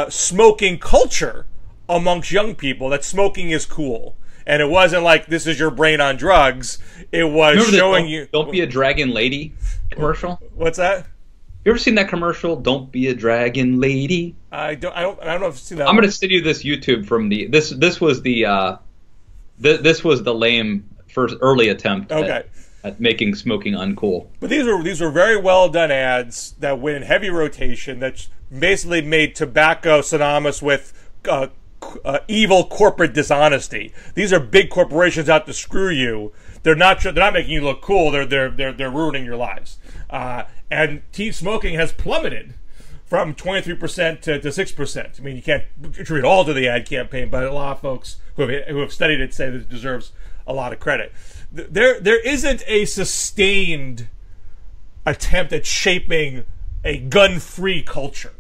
smoking culture amongst young people, that smoking is cool. And it wasn't like, this is your brain on drugs. It was showing you... Don't be a dragon lady commercial? What's that? You ever seen that commercial? Don't be a dragon lady. I don't know if I've seen that. I'm going to send you this YouTube from the this was the lame first early attempt at making smoking uncool. But these were very well done ads that went in heavy rotation that basically made tobacco synonymous with evil corporate dishonesty. These are big corporations out to screw you. They're not making you look cool. They're ruining your lives. And teen smoking has plummeted from 23% to 6%. I mean, you can't attribute all to the ad campaign, but a lot of folks who have studied it say that it deserves a lot of credit. There isn't a sustained attempt at shaping a gun-free culture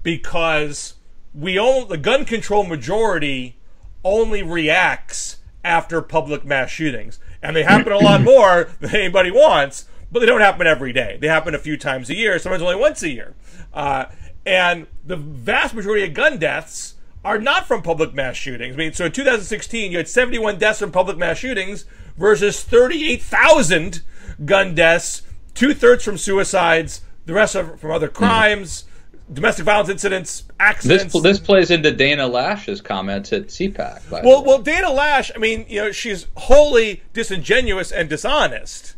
because the gun control majority only reacts after public mass shootings. And they happen a lot more than anybody wants, but they don't happen every day. They happen a few times a year, sometimes only once a year. And the vast majority of gun deaths are not from public mass shootings. I mean, so in 2016, you had 71 deaths from public mass shootings versus 38,000 gun deaths, 2/3 from suicides, the rest are from other crimes, domestic violence incidents, accidents. This plays into Dana Lash's comments at CPAC. Well, Dana Lash, I mean, she's wholly disingenuous and dishonest,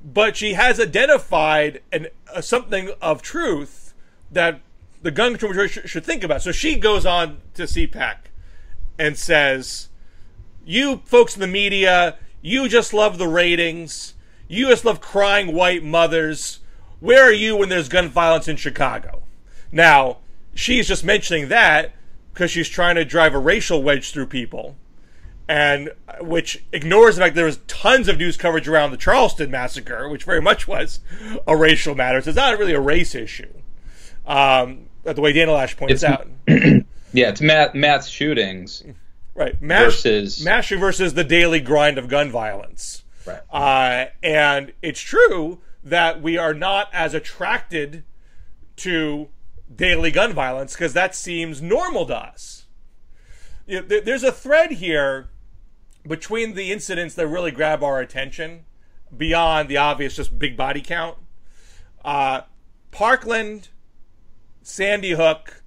but she has identified something of truth that the gun control majority should think about. So she goes on to CPAC and says, you folks in the media, you just love the ratings. You just love crying white mothers. Where are you when there's gun violence in Chicago? Now, she's just mentioning that because she's trying to drive a racial wedge through people, and which ignores the fact there was tons of news coverage around the Charleston massacre, which very much was a racial matter. So it's not really a race issue, the way Dana Lash points out. Yeah, it's mass shootings, right? Mass shooting versus the daily grind of gun violence. Right. And it's true that we are not as attracted to daily gun violence because that seems normal to us. There's a thread here between the incidents that really grab our attention beyond the obvious just big body count. Parkland, Sandy Hook,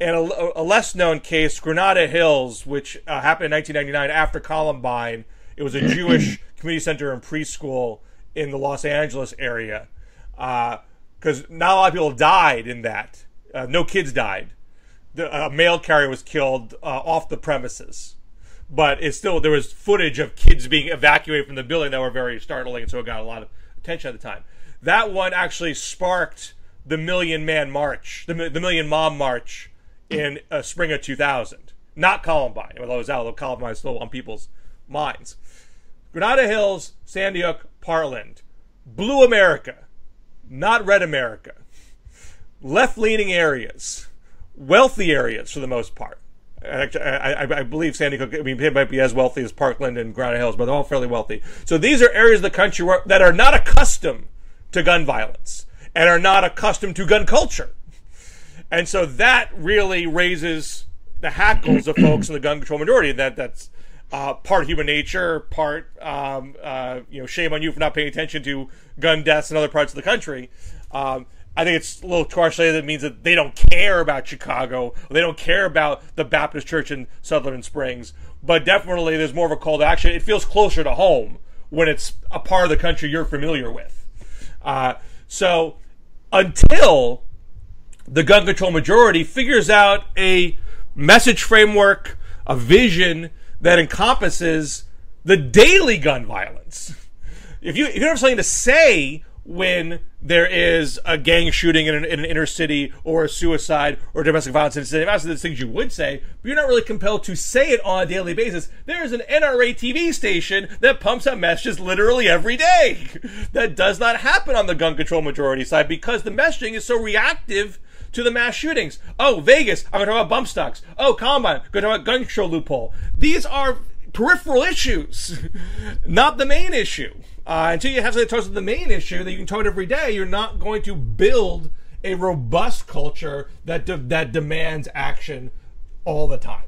and a less known case, Granada Hills, which happened in 1999 after Columbine. It was a Jewish community center and preschool in the Los Angeles area. Because not a lot of people died in that. No kids died. A mail carrier was killed off the premises. But there was footage of kids being evacuated from the building that were very startling, and so it got a lot of attention at the time. That one actually sparked the Million Man March, the Million Mom March in spring of 2000. Not Columbine, although it was out, Columbine was still on people's minds. Granada Hills, Sandy Hook, Parkland. Blue America, not red America. Left-leaning areas, wealthy areas for the most part. I believe Sandy Hook, I mean, it might be as wealthy as Parkland and Granite Hills, but they're all fairly wealthy. So these are areas of the country that are not accustomed to gun violence and are not accustomed to gun culture. And so that really raises the hackles of folks in the gun control majority. That's part human nature, part shame on you for not paying attention to gun deaths in other parts of the country. I think it's a little harsh to say that means that they don't care about Chicago, or they don't care about the Baptist Church in Sutherland Springs. But definitely, there's more of a call to action. It feels closer to home when it's a part of the country you're familiar with. So until the gun control majority figures out a message framework, a vision that encompasses the daily gun violence. If you don't have something to say when there is a gang shooting in an inner city, or a suicide, or domestic violence incident, that's the things you would say, but you're not really compelled to say it on a daily basis. There's an NRA TV station that pumps out messages literally every day. That does not happen on the gun control majority side because the messaging is so reactive to the mass shootings. Oh, Vegas, I'm going to talk about bump stocks. Oh, Columbine, I'm going to talk about gun control loophole. These are peripheral issues, not the main issue. Until you have something that talks about the main issue that you can talk about every day, you're not going to build a robust culture that demands action all the time.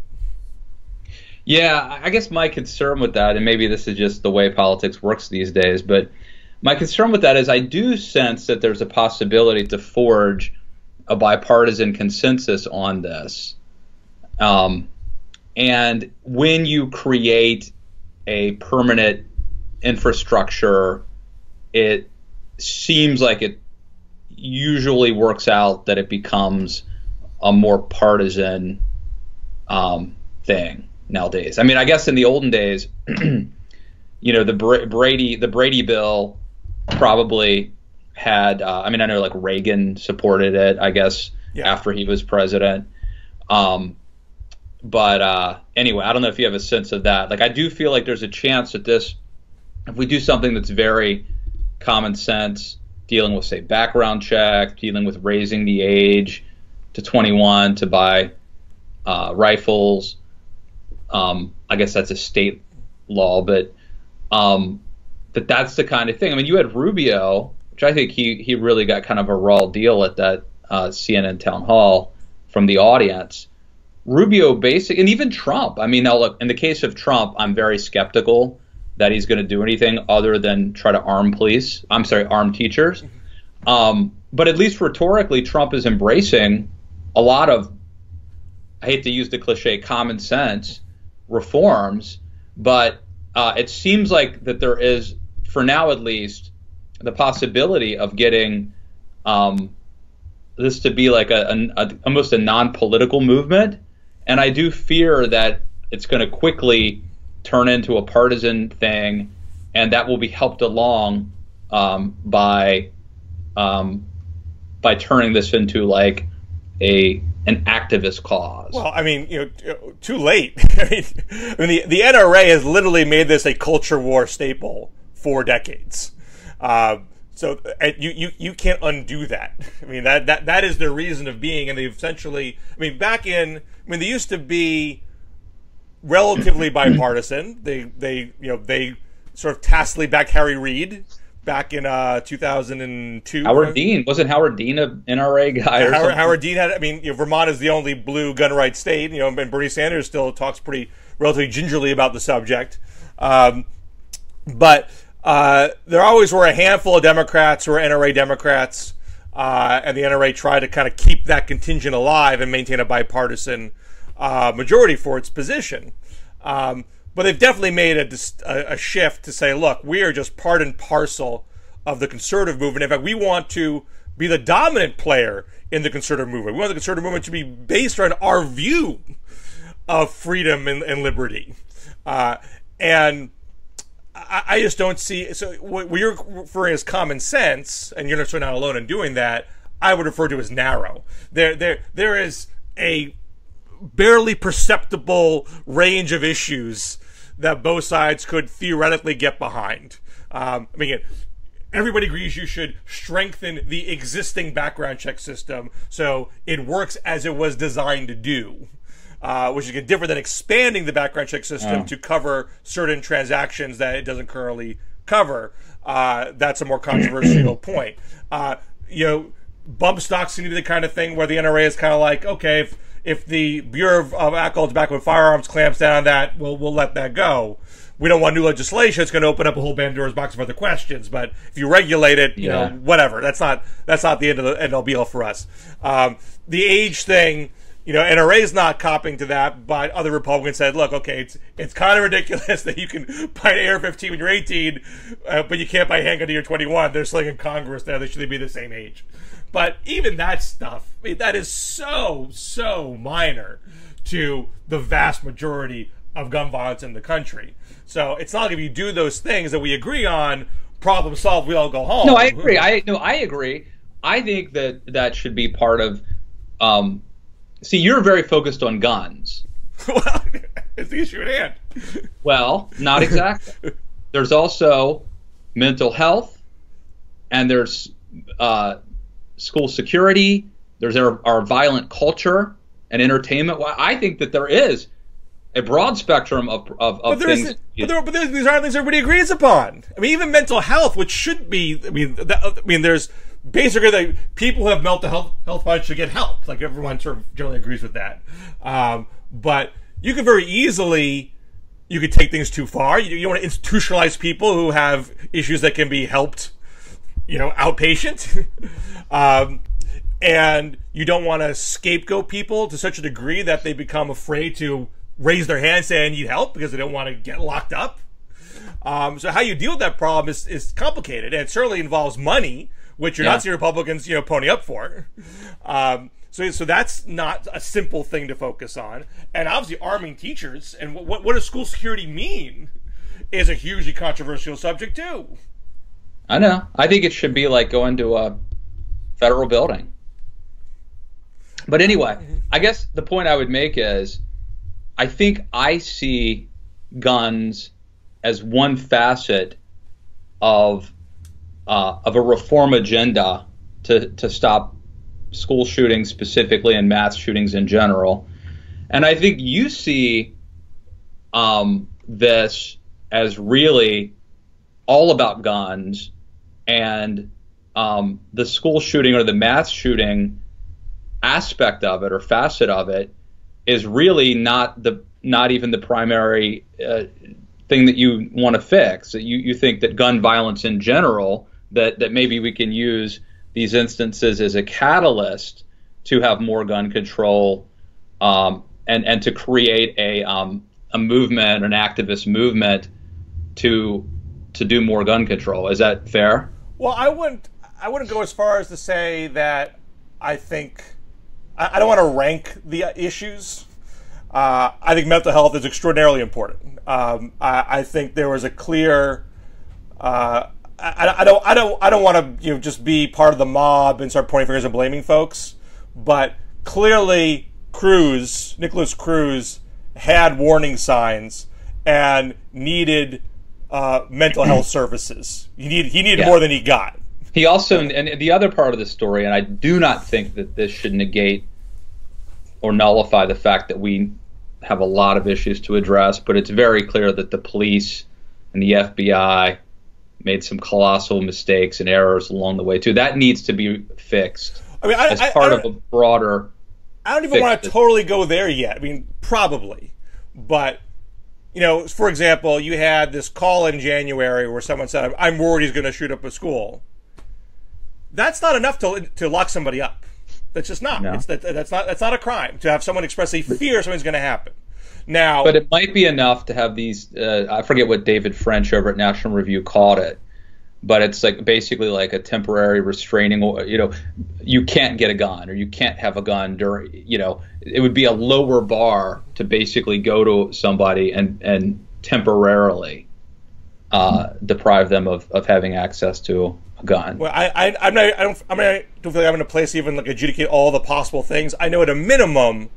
Yeah, I guess my concern with that, and maybe this is just the way politics works these days, but my concern with that is I do sense that there's a possibility to forge a bipartisan consensus on this. And when you create a permanent infrastructure, it seems like it usually works out that it becomes a more partisan thing nowadays. I mean, I guess in the olden days, the Brady bill probably had, I know like Reagan supported it, I guess, after he was president. But anyway, I don't know if you have a sense of that. Like, I do feel like there's a chance that if we do something that's very common sense, dealing with, say, background check, dealing with raising the age to 21 to buy rifles, I guess that's a state law, but that's the kind of thing. I mean, you had Rubio, which I think he really got kind of a raw deal at that CNN town hall from the audience. Rubio and even Trump. I mean, now look, in the case of Trump, I'm very skeptical that he's going to do anything other than try to arm teachers. But at least rhetorically, Trump is embracing a lot of, I hate to use the cliche, common sense reforms, but it seems like that there is, for now at least, the possibility of getting this to be like almost a non-political movement. And I do fear that it's going to quickly turn into a partisan thing, and that will be helped along by turning this into like an activist cause. Well, I mean, too late. I mean, the NRA has literally made this a culture war staple for decades. So you can't undo that. I mean, that is their reason of being, and they've essentially, they used to be relatively bipartisan. They sort of tacitly backed Harry Reid back in 2002. Wasn't Howard Dean an NRA guy? Howard Dean had. I mean, Vermont is the only blue gun rights state. And Bernie Sanders still talks relatively gingerly about the subject. But there always were a handful of Democrats who were NRA Democrats, and the NRA tried to kind of keep that contingent alive and maintain a bipartisan majority for its position. But they've definitely made a shift to say, look, we are just part and parcel of the conservative movement. In fact, we want to be the dominant player in the conservative movement. We want the conservative movement to be based around our view of freedom and liberty. And I just don't see. So what you're referring as common sense, and you're not alone in doing that, I would refer to as narrow. There is a barely perceptible range of issues that both sides could theoretically get behind. Everybody agrees you should strengthen the existing background check system so it works as it was designed to do. which is different than expanding the background check system to cover certain transactions that it doesn't currently cover. That's a more controversial point. Bump stocks seem to be the kind of thing where the NRA is kind of like, okay, if the Bureau of Alcohol, Tobacco, and Firearms clamps down on that, we'll let that go. We don't want new legislation. It's going to open up a whole Pandora's box of other questions. But if you regulate it, you know, whatever. That's not the end all be all for us. The age thing, NRA is not copping to that, but other Republicans said, look, okay, it's kind of ridiculous that you can buy an AR-15 when you're 18, but you can't buy a handgun until you're 21. They're still in Congress now. They should be the same age. But even that stuff, I mean, that is so minor to the vast majority of gun violence in the country. So it's not like if you do those things that we agree on, problem solved, we all go home. No, I agree. I agree. I think that should be part of. See, you're very focused on guns. Well, it's the issue at hand. Well, not exactly. There's also mental health, and there's school security. There's our violent culture and entertainment. I think that there is a broad spectrum of things. But these aren't things everybody agrees upon. I mean, even mental health, which should be. I mean, there's basically that people who have mental health problems should get help. Like everyone sort of generally agrees with that. But you could very easily, you could take things too far. You want to institutionalize people who have issues that can be helped, outpatient. And you don't want to scapegoat people to such a degree that they become afraid to raise their hand, say I need help because they don't want to get locked up. So how you deal with that problem is complicated, and it certainly involves money, which you're not seeing Republicans, pony up for. So that's not a simple thing to focus on. And obviously arming teachers and what does school security mean is a hugely controversial subject too. I know. I think it should be like going to a federal building. But anyway, I guess the point I would make is I think I see guns as one facet of a reform agenda to stop school shootings specifically and mass shootings in general. And I think you see this as really all about guns, and the school shooting or the mass shooting aspect of it or facet of it is really not even the primary thing that you want to fix. You think that gun violence in general, that maybe we can use these instances as a catalyst to have more gun control, and to create a movement, an activist movement to do more gun control. Is that fair? Well, I wouldn't go as far as to say that I think I don't want to rank the issues. I think mental health is extraordinarily important. I think there was a clear. I don't want to just be part of the mob and start pointing fingers and blaming folks, but clearly Nicholas Cruz had warning signs and needed mental health services. He needed more than he got. He also, and the other part of the story, and I do not think that this should negate or nullify the fact that we have a lot of issues to address, but it's very clear that the police and the FBI made some colossal mistakes and errors along the way too. That needs to be fixed. I mean, as part of a broader. I don't even want to totally go there yet. I mean, probably, but for example, you had this call in January where someone said, "I'm worried he's going to shoot up a school." That's not enough to lock somebody up. That's just not. No. That's not a crime to have someone express a fear something's going to happen. Now, but it might be enough to have these. I forget what David French over at National Review called it, but it's like basically like a temporary restraining. You can't get a gun or you can't have a gun during. It would be a lower bar to basically go to somebody and temporarily deprive them of having access to a gun. Well, I don't feel like I'm in a place to even adjudicate all the possible things. I know at a minimum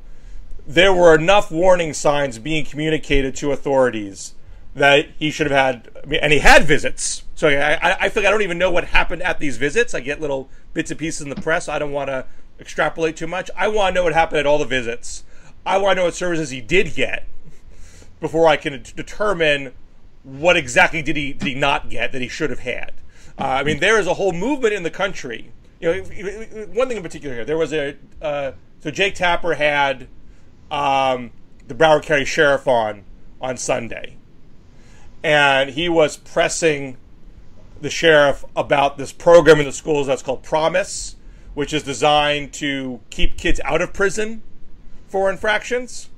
there were enough warning signs being communicated to authorities that he should have had, and he had visits. So I feel like I don't even know what happened at these visits. I get little bits and pieces in the press. I don't want to extrapolate too much. I want to know what happened at all the visits. I want to know what services he did get before I can determine what exactly did he not get that he should have had. I mean, there is a whole movement in the country. One thing in particular here, there was so Jake Tapper had the Broward County Sheriff on Sunday, and he was pressing the sheriff about this program in the schools that's called Promise, which is designed to keep kids out of prison for infractions,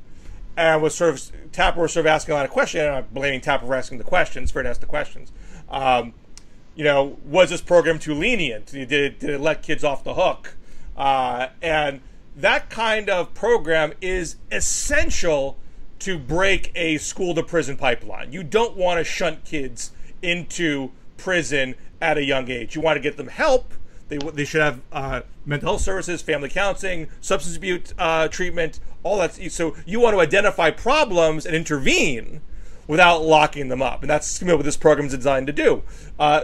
and was Tapper was asking a lot of questions, and I'm blaming Tapper for asking the questions, for it to ask the questions. Was this program too lenient? Did it let kids off the hook? And that kind of program is essential to break a school-to-prison pipeline. You don't want to shunt kids into prison at a young age. You want to get them help. They should have mental health services, family counseling, substance abuse treatment, all that. So you want to identify problems and intervene without locking them up. And that's what this program is designed to do.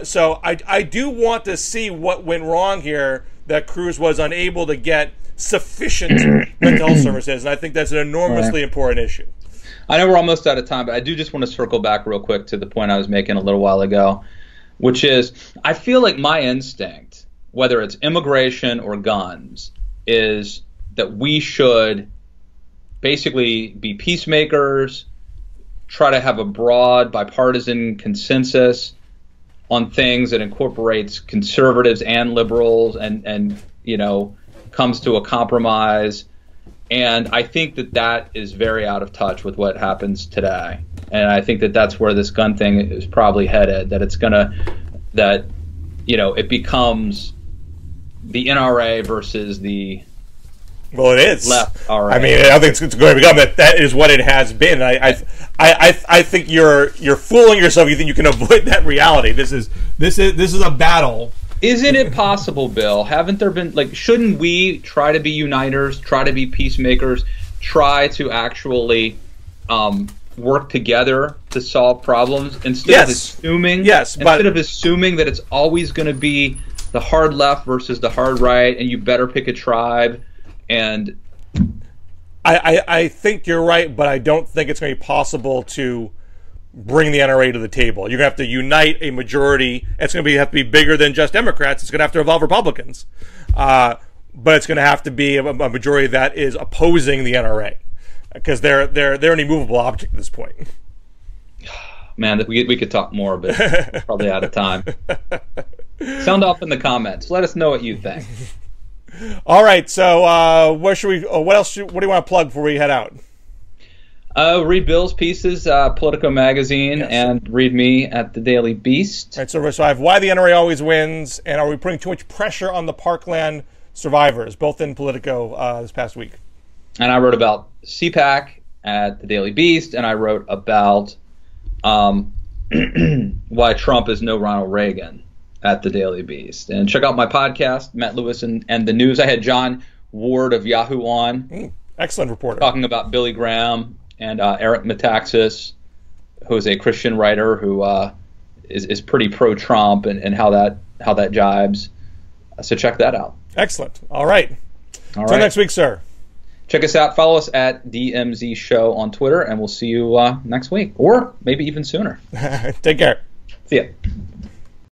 So I do want to see what went wrong here, that Cruz was unable to get sufficient mental health services. And I think that's an enormously important issue. I know we're almost out of time, but I do just want to circle back real quick to the point I was making a little while ago, which is I feel like my instinct, whether it's immigration or guns, is that we should basically be peacemakers, try to have a broad bipartisan consensus on things that incorporates conservatives and liberals and comes to a compromise. And I think that is very out of touch with what happens today. And I think that's where this gun thing is probably headed, that it becomes the NRA versus the it is left RA. I mean, I think it's going to become that is what it has been. I think you're fooling yourself. You think you can avoid that reality. This is a battle. Isn't it possible, Bill? Haven't there been, shouldn't we try to be uniters, try to be peacemakers, try to actually work together to solve problems instead of assuming that it's always going to be the hard left versus the hard right, and you better pick a tribe? And I think you're right, but I don't think it's going to be possible to bring the NRA to the table. You're going to have to unite a majority. It's going to have to be bigger than just Democrats. It's going to have to involve Republicans. But it's going to have to be a majority that is opposing the NRA, because they're an immovable object at this point. Man, we could talk more, but we're probably out of time. Sound off in the comments. Let us know what you think. All right, so where should we? What do you want to plug before we head out? Read Bill's pieces, Politico magazine, and read me at the Daily Beast. All right, so I have Why the NRA Always Wins, and Are We Putting Too Much Pressure on the Parkland Survivors, both in Politico this past week. And I wrote about CPAC at the Daily Beast, and I wrote about why Trump is no Ronald Reagan at the Daily Beast. And check out my podcast, Matt Lewis and the News. I had John Ward of Yahoo on. Excellent reporter. Talking about Billy Graham and Eric Metaxas, who is a Christian writer who is pretty pro-Trump and how that jibes. So check that out. Excellent. All right. Until next week, sir. Check us out. Follow us at DMZ Show on Twitter, and we'll see you next week, or maybe even sooner. Take care. See ya.